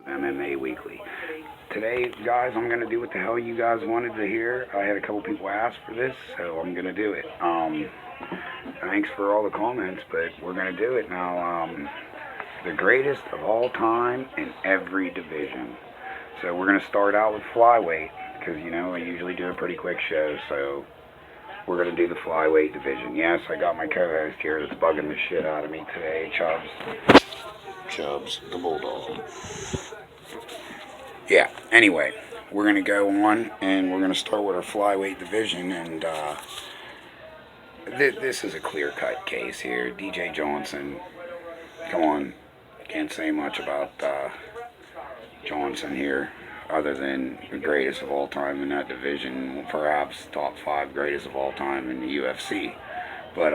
MMA Weekly. Today, guys, I'm going to do what the hell you guys wanted to hear. I had a couple people ask for this, so I'm going to do it. Thanks for all the comments, but we're going to do it now. The greatest of all time in every division. So we're going to start out with flyweight, because, you know, I usually do a pretty quick show, so we're going to do the flyweight division. Yes, I got my co-host here that's bugging the shit out of me today, Chubbs, the Bulldog. Yeah, anyway, we're going to go on, and we're going to start with our flyweight division, and this is a clear-cut case here. DJ Johnson, come on, can't say much about Johnson here, other than the greatest of all time in that division, perhaps top 5 greatest of all time in the UFC, but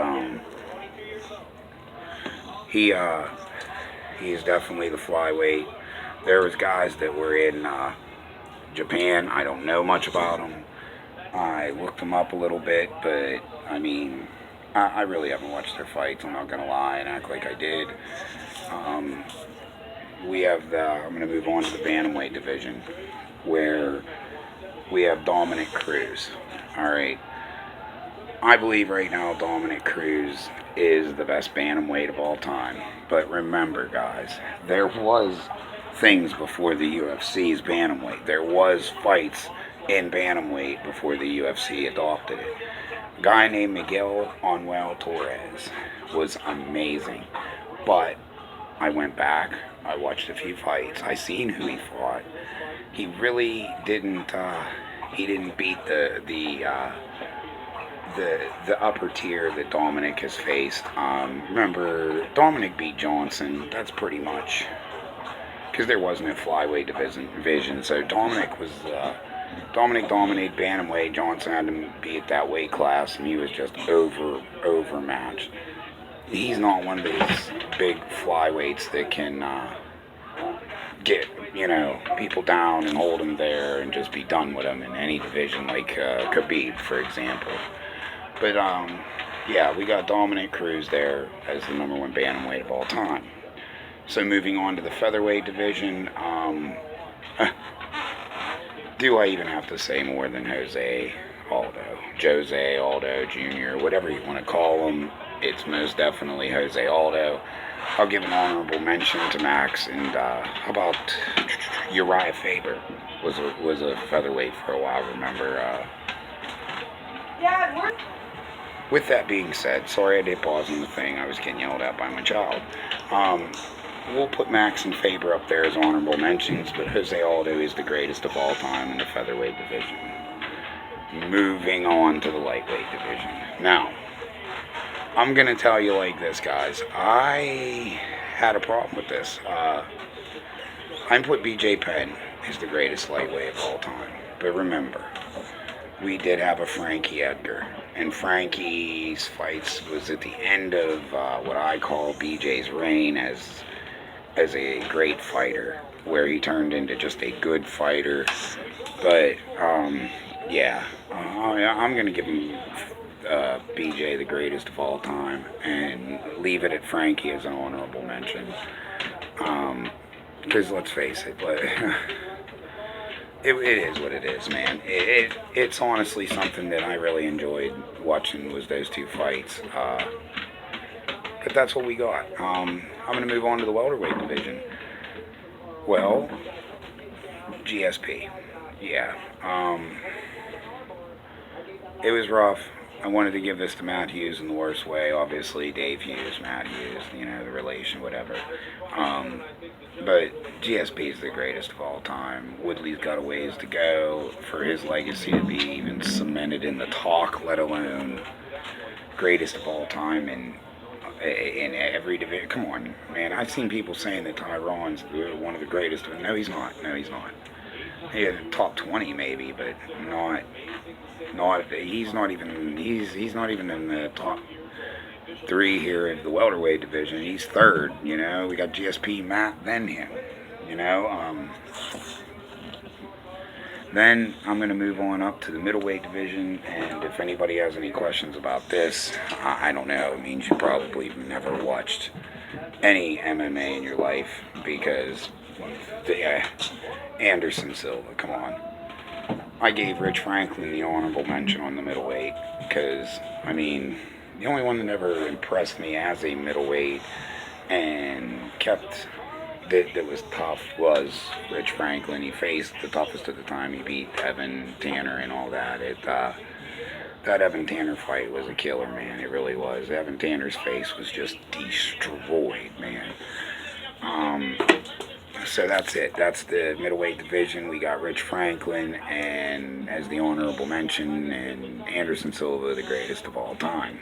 he is definitely the flyweight. There was guys that were in Japan. I don't know much about them. I looked them up a little bit, but I mean, I really haven't watched their fights. I'm not gonna lie and act like I did. I'm gonna move on to the bantamweight division, where we have Dominic Cruz. All right, I believe right now Dominic Cruz is the best bantamweight of all time. But remember, guys, there was things before the UFC's bantamweight. There was fights in bantamweight before the UFC adopted it. A guy named Miguel Anuel Torres was amazing, but I went back, I watched a few fights, I seen who he fought. He really didn't beat the upper tier that Dominic has faced. Remember, Dominic beat Johnson. That's pretty much because there wasn't a flyweight division. So Dominic dominated bantamweight. Johnson had to be at that weight class, and he was just overmatched. He's not one of these big flyweights that can get people down and hold them there and just be done with them in any division, like Khabib, for example. But yeah, we got Dominic Cruz there as the #1 bantamweight of all time. So moving on to the featherweight division, do I even have to say more than Jose Aldo Jr., whatever you want to call him? It's most definitely Jose Aldo. I'll give an honorable mention to Max, and how about Uriah Faber was a featherweight for a while, remember? With that being said, sorry I did pause on the thing, I was getting yelled at by my child. We'll put Max and Faber up there as honorable mentions, but Jose Aldo is the greatest of all time in the featherweight division. Moving on to the lightweight division. Now, I'm going to tell you like this, guys. I had a problem with this. I put BJ Penn as the greatest lightweight of all time. But remember, we did have a Frankie Edgar. And Frankie's fights was at the end of what I call BJ's reign as a great fighter, where he turned into just a good fighter. But yeah, I'm gonna give him BJ the greatest of all time and leave it at Frankie as an honorable mention. Because let's face it, it is what it is, man. It's honestly something that I really enjoyed watching, was those two fights. But that's what we got. I'm going to move on to the welterweight division. Well, GSP. Yeah. It was rough. I wanted to give this to Matt Hughes in the worst way. Obviously, Dave Hughes, Matt Hughes, the relation, whatever. But GSP is the greatest of all time. Woodley's got a ways to go for his legacy to be even cemented in the talk, let alone greatest of all time in every division. Come on, man. I've seen people saying that Tyron's one of the greatest. No, he's not. He had top 20 maybe, but not. He's not even in the top 3 here in the welterweight division. He's third. We got GSP, Matt, then him. Then I'm going to move on up to the middleweight division, and if anybody has any questions about this, I don't know. It means you probably never watched any MMA in your life, because Anderson Silva, come on. I gave Rich Franklin the honorable mention on the middleweight because, I mean, the only one that ever impressed me as a middleweight and kept that was tough was Rich Franklin. He faced the toughest at the time. He beat Evan Tanner and all that. That Evan Tanner fight was a killer, man. It really was. Evan Tanner's face was just destroyed, man. Um, so that's it. That's the middleweight division. We got Rich Franklin and as the honorable mention, and Anderson Silva, the greatest of all time.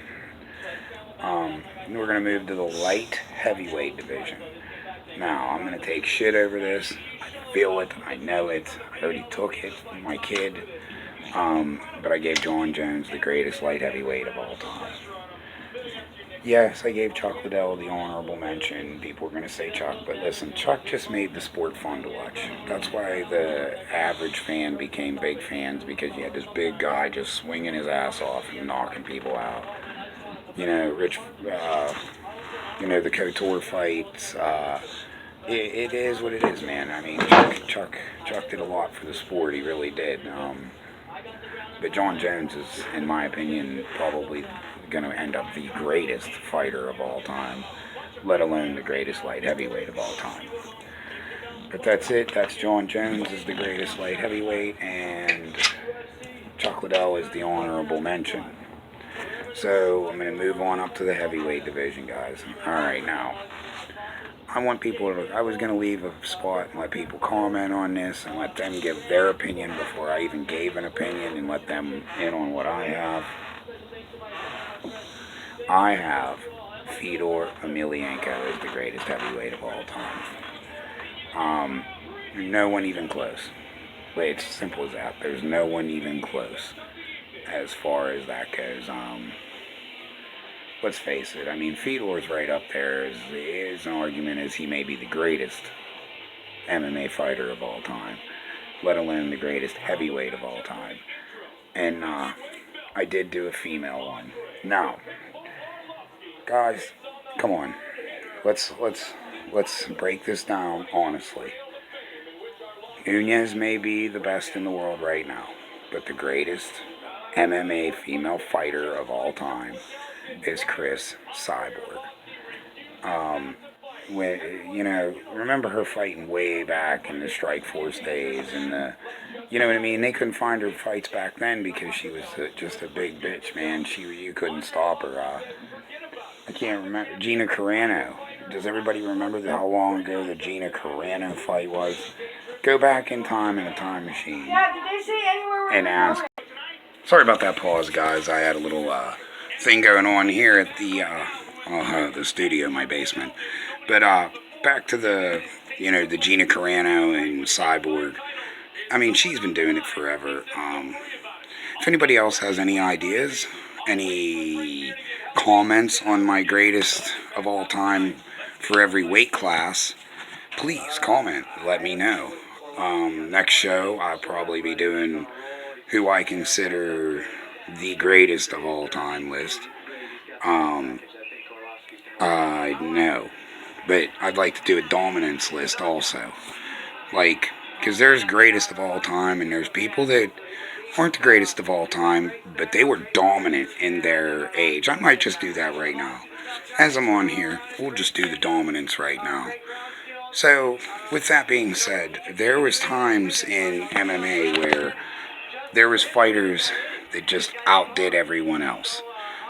We're gonna move to the light heavyweight division. Now I'm gonna take shit over this. I feel it. I know it. I already took it from my kid. But I gave John Jones the greatest light heavyweight of all time. Yes, I gave Chuck Liddell the honorable mention. People were going to say Chuck, but listen, Chuck just made the sport fun to watch. That's why the average fan became big fans, because you had this big guy just swinging his ass off and knocking people out. You know, the Couture fights. It is what it is, man. I mean, Chuck did a lot for the sport. He really did. But John Jones is, in my opinion, probably going to end up the greatest fighter of all time, let alone the greatest light heavyweight of all time. But that's it. That's John Jones is the greatest light heavyweight, and Chuck Liddell is the honorable mention. So I'm going to move on up to the heavyweight division, guys. All right, now. I want people to, I was going to leave a spot and let people comment on this and let them give their opinion before I even gave an opinion, and let them in on what I have. I have Fedor Emelianenko as the greatest heavyweight of all time. No one even close. It's simple as that. There's no one even close as far as that goes. Let's face it. I mean, Fedor's right up there. His argument is he may be the greatest MMA fighter of all time, let alone the greatest heavyweight of all time. And I did do a female one. Now, guys, come on. Let's break this down honestly. Nunez may be the best in the world right now, but the greatest MMA female fighter of all time is Chris Cyborg. Remember her fighting way back in the Strikeforce days, and you know what I mean? They couldn't find her fights back then because she was just a big bitch, man. You couldn't stop her. I can't remember. Gina Carano. Does everybody remember how long ago the Gina Carano fight was? Go back in time in a time machine and ask. Sorry about that pause, guys. I had a little thing going on here at the studio in my basement. But back to the Gina Carano and Cyborg. I mean, she's been doing it forever. If anybody else has any ideas, any comments on my greatest of all time for every weight class, please comment. Let me know. Next show, I'll probably be doing who I consider the greatest of all time list. I know. But I'd like to do a dominance list also. Because there's greatest of all time, and there's people that aren't the greatest of all time, but they were dominant in their age. I might just do that right now. As I'm on here, we'll just do the dominance right now. So, with that being said, there was times in MMA where there was fighters that just outdid everyone else.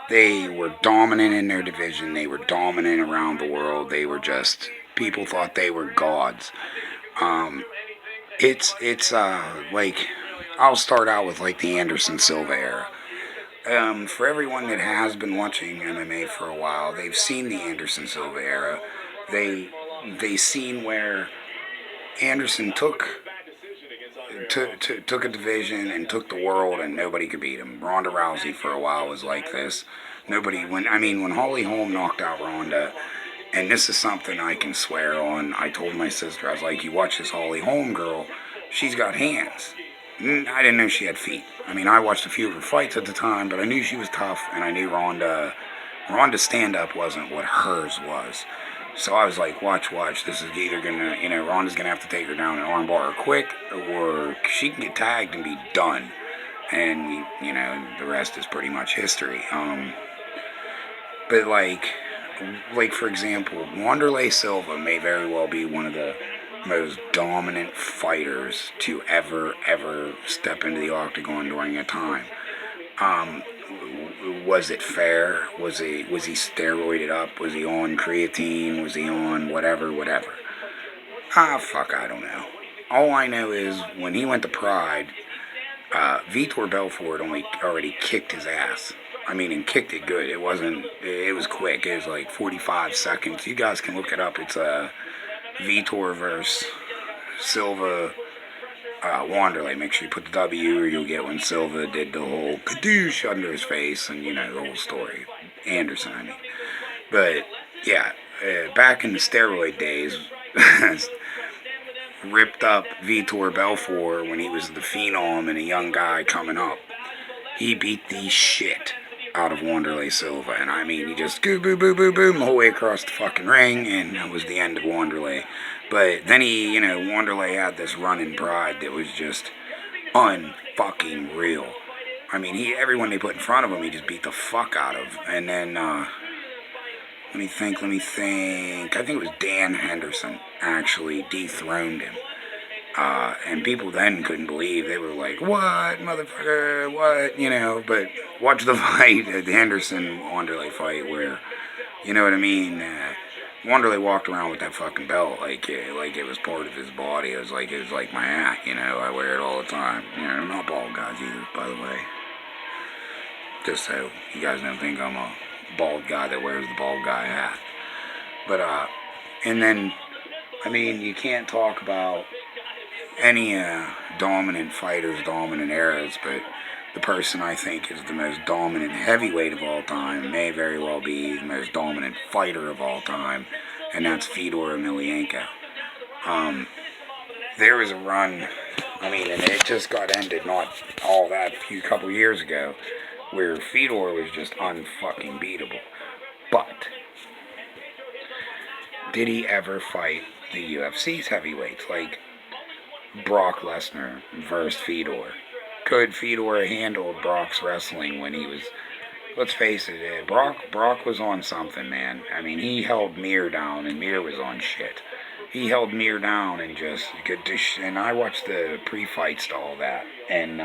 They were dominant in their division. They were dominant around the world. They were just, people thought they were gods. I'll start out with the Anderson Silva era. For everyone that has been watching MMA for a while, they've seen the Anderson Silva era. They seen where Anderson took a division and took the world, and nobody could beat him. Ronda Rousey for a while was like this. When Holly Holm knocked out Ronda, and this is something I can swear on. I told my sister, I was like, you watch this Holly Holm girl, she's got hands. I didn't know she had feet. I watched a few of her fights at the time, but I knew she was tough, and I knew Ronda's stand-up wasn't what hers was. So I was like, watch. This is either gonna, Ronda's gonna have to take her down an armbar quick, or she can get tagged and be done. And the rest is pretty much history. But like for example, Wanderlei Silva may very well be one of the most dominant fighters to ever step into the octagon during a time. Um, was it fair? Was he steroided up? Was he on creatine? Was he on whatever? Fuck, I don't know. All I know is when he went to Pride, Vitor Belfort already kicked his ass. I mean, and kicked it good. It wasn't. It was quick. It was like 45 seconds. You guys can look it up. It's Vitor versus Silva. Wanderlei. Make sure you put the W, or you'll get when Silva did the whole kadoosh under his face, and the whole story. Anderson, I mean. But yeah, back in the steroid days, ripped up Vitor Belfort when he was the phenom and a young guy coming up. He beat the shit out of Wanderlei Silva, and I mean, he just boom, the whole way across the fucking ring, and that was the end of Wanderlei. But then Wanderlei had this run in Pride that was just unfucking real. I mean, everyone they put in front of him, he just beat the fuck out of. And then, let me think. I think it was Dan Henderson actually dethroned him. And people then couldn't believe. They were like, what, motherfucker, what, but watch the fight, the Henderson-Wanderlei fight, where, you know what I mean, Wanderlei walked around with that fucking belt like it was part of his body. It was like my hat, I wear it all the time. I'm not bald guys either, by the way. Just so you guys don't think I'm a bald guy that wears the bald guy hat. But, and then, I mean, you can't talk about any dominant fighters, dominant eras, but the person I think is the most dominant heavyweight of all time may very well be the most dominant fighter of all time, and that's Fedor Emelianenko. There was a run, I mean, and it just got ended not all that a couple years ago, where Fedor was just unfucking beatable. But did he ever fight the UFC's heavyweights? Like Brock Lesnar versus Fedor. Could Fedor handle Brock's wrestling when he was... Let's face it, Brock was on something, man. I mean, he held Mir down, and Mir was on shit. He held Mir down and just... And I watched the pre-fights to all that, and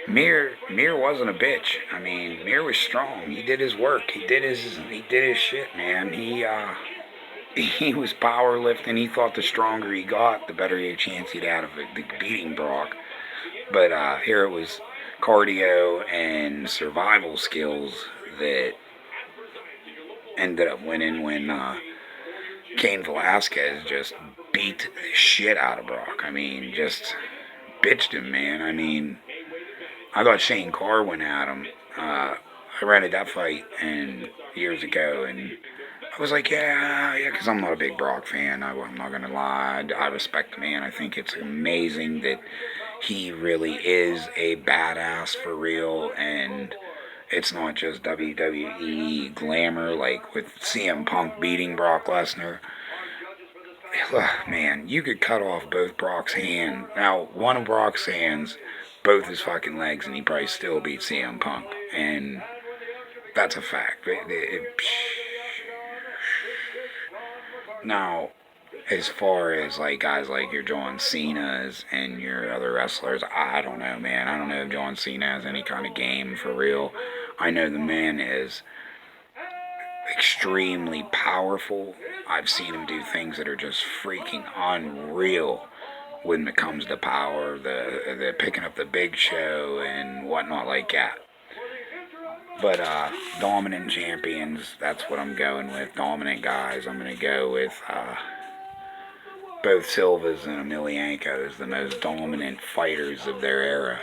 Mir wasn't a bitch. I mean, Mir was strong. He did his work. He did his shit, man. He was powerlifting. He thought the stronger he got, the better chance he'd have of beating Brock. But here it was cardio and survival skills that ended up winning when Cain Velasquez just beat the shit out of Brock. I mean, just bitched him, man. I mean, I thought Shane Carr went at him. I rented that fight years ago, and I was like, yeah, because I'm not a big Brock fan. I'm not going to lie. I respect the man. I think it's amazing that he really is a badass for real, and it's not just WWE glamour like with CM Punk beating Brock Lesnar. Man, you could cut off both Brock's hands. Now, one of Brock's hands, both his fucking legs, and he probably still beat CM Punk. And that's a fact. Now, as far as like guys like your John Cena's and your other wrestlers, I don't know, man. I don't know if John Cena has any kind of game for real. I know the man is extremely powerful. I've seen him do things that are just freaking unreal when it comes to power, the picking up the Big Show and whatnot like that. But dominant champions, that's what I'm going with. Dominant guys, I'm going to go with both Silvas and Emelianenko, the most dominant fighters of their era.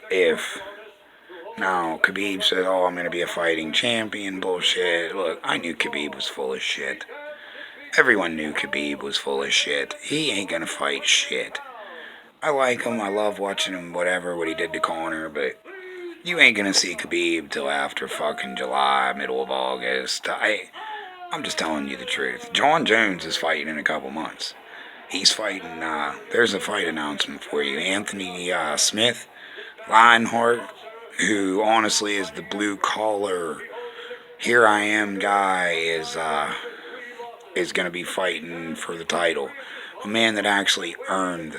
If now Khabib said, oh, I'm going to be a fighting champion, bullshit. Look, I knew Khabib was full of shit. Everyone knew Khabib was full of shit. He ain't going to fight shit. I like him. I love watching him, what he did to Conor, but You ain't gonna see Khabib till after fucking July, middle of August. I'm just telling you the truth. John Jones is fighting in a couple months. He's fighting, there's a fight announcement for you. Anthony Smith, Lionheart, who honestly is the blue collar, here I am guy, is going to be fighting for the title. A man that actually earned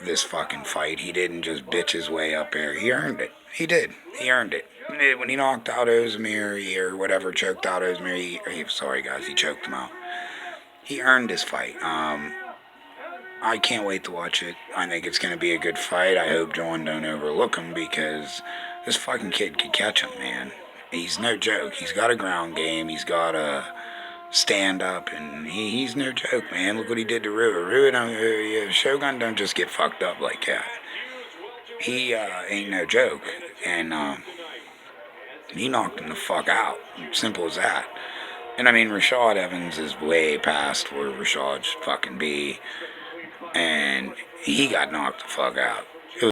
this fucking fight. He didn't just bitch his way up there. He earned it. He did. He earned it. When he knocked out Ozdemir or whatever, choked out Ozdemir, sorry guys, he choked him out. He earned his fight. I can't wait to watch it. I think it's going to be a good fight. I hope John don't overlook him because this fucking kid could catch him, man. He's no joke. He's got a ground game. He's got a stand up, and he's no joke, man. Look what he did to Rua. Shogun don't just get fucked up like that. He ain't no joke, and he knocked him the fuck out. Simple as that. And I mean, Rashad Evans is way past where Rashad should fucking be, and he got knocked the fuck out.